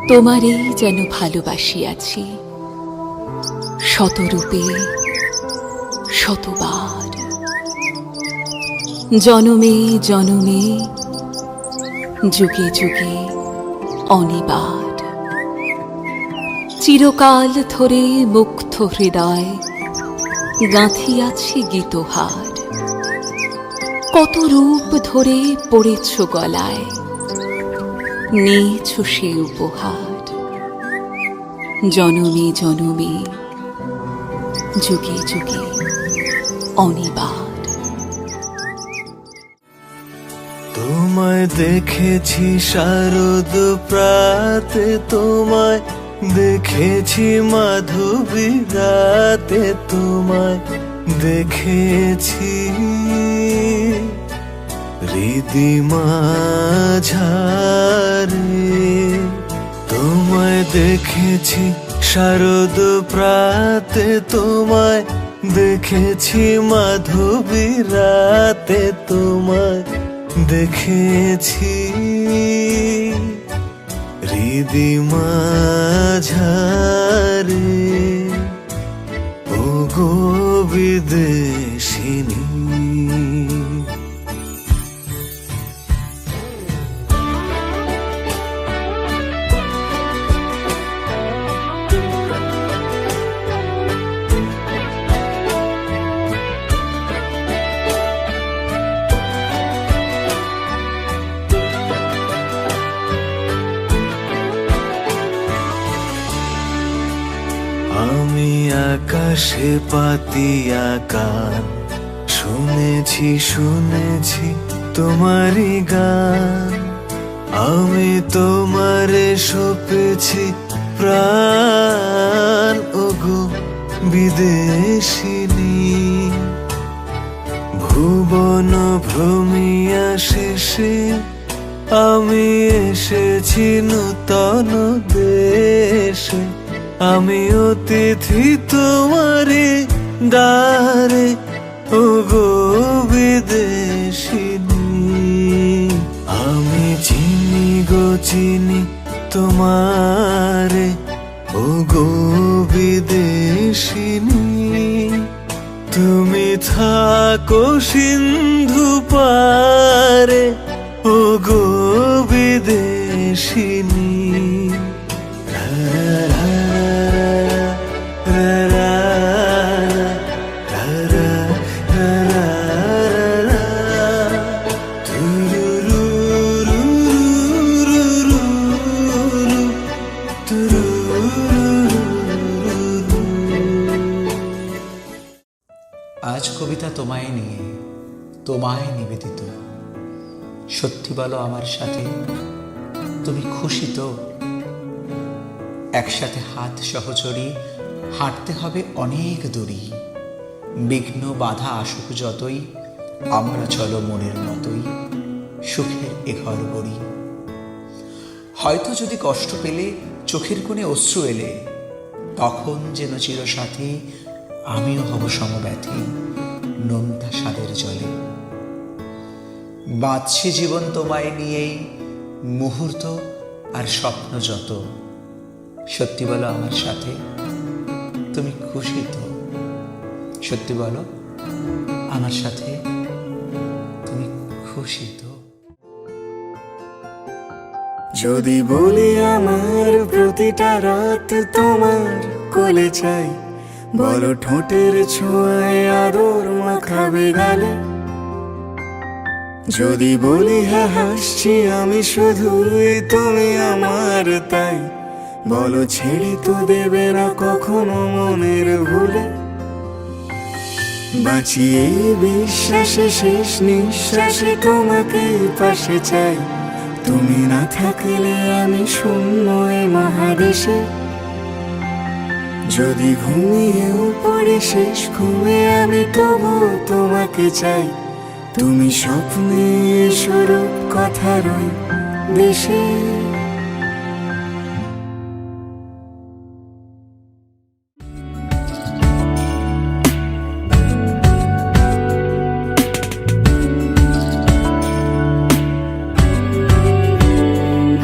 তোমারেই যেন ভালোবাসিয়াছি শতরূপে শতবার, জনমে জনমে যুগে যুগে অনিবার। চিরকাল ধরে মুগ্ধ হৃদয় গাঁথিয়াছি গীতহার। কত রূপ ধরে পড়েছ গলায়, নিয়েছ সে উপহার। জনমে জনমে যুগে যুগে অনিবার। তোমায় দেখেছি শারদ প্রাতে, তোমায় দেখেছি মাধবী রাতে, তোমায় দেখেছি হৃদি মাঝারে। তোমায় দেখেছি শারদ প্রাতে, তোমায় দেখেছি মাধবী রাতে, তোমায় দেখেছি হৃদি মাঝারে। ও গো বিদেশিনী, আমি আকাশে পাতিয়া কান, শুনেছি শুনেছি তোমারই গান। আমি তোমারে সপেছি প্রাণ, ওগো বিদেশিনী। ভুবন ভ্রমিয়া শেষে আমি এসেছি নূতন দেশে। আমি অতিথি তোমারে দ্বারে, ওগো বিদেশিনী। আমি চিনি গো চিনি তোমারে, ওগো বিদেশিনী। তুমি থাকো সিন্ধু পারে, ওগো বিদেশিনী। আজ কবিতা তোমায় নিয়ে, তোমায় নিবেদিত। সত্যি বলো আমার সাথে, তুমি খুশি তো? একসাথে হাত সহচরী হাঁটতে হবে অনেক দূরী। বিঘ্ন বাধা আসুক যতই, আমরা চলো মনের মতোই সুখের এ ঘর গড়ি। হয়তো যদি কষ্ট পেলে, চোখের কোণে অশ্রু এলে, তখন যেন চিরসাথী আমিও হব সমব্যথী নোনতা স্বাদের জলে। বাঁচছে জীবন তোমায় নিয়েই, মুহূর্ত আর স্বপ্ন যত। সত্যি বলো আমার সাথে, তুমি খুশি তো? সত্যি বলো আমার সাথে, তুমি খুশি তো? যদি বলি আমার প্রতিটা রাত তোমার কোলে চাই, বলো ঠোঁটের ছোঁয়ায় আদর মাখাবে গালে। যদি বলি হ্যাঁ হাসছি আমি শুধুই, তুমি আমার তাই, বলো ছেড়ে তো দেবে না কখনো মনের ভুলে। বাঁচিয়ে বিশ্বাসে শেষ নিঃশ্বাসে তোমাকে পাশে চাই, তুমি না থাকলে আমি শূন্য এ মহাদেশে। যদি ঘুমিয়েও পড়ে শেষ ঘুমে আমি তবু তোমাকে চাই, তুমি স্বপ্নে স্বরূপ কথার ওই দেশে।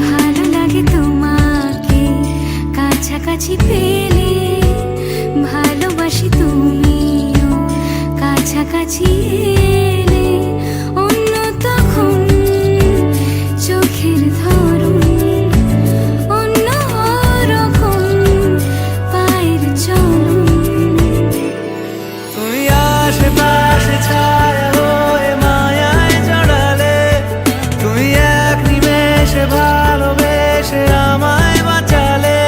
ভালো লাগে তোমাকে কাছাকাছি পেলে, ভালোবাসি তুমিও কাছাকাছি এলে। অন্য তখন চোখের ধরন, অন্য রকম পায়ের চলন। তুমি আশেপাশে ছায়া হয়ে মায়ায় জড়ালে, তুমি এক নিমেষে ভালোবেসে আমায় বাঁচালে।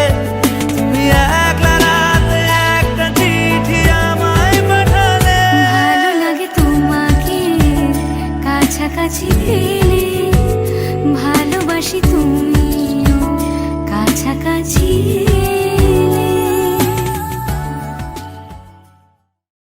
তুমি একলা রাতে একটা চিঠি আমায় পাঠালে। ভালো লাগে তোমাকে কাছাকাছি পেলে, ভালোবাসি তুমিও কাছাকাছি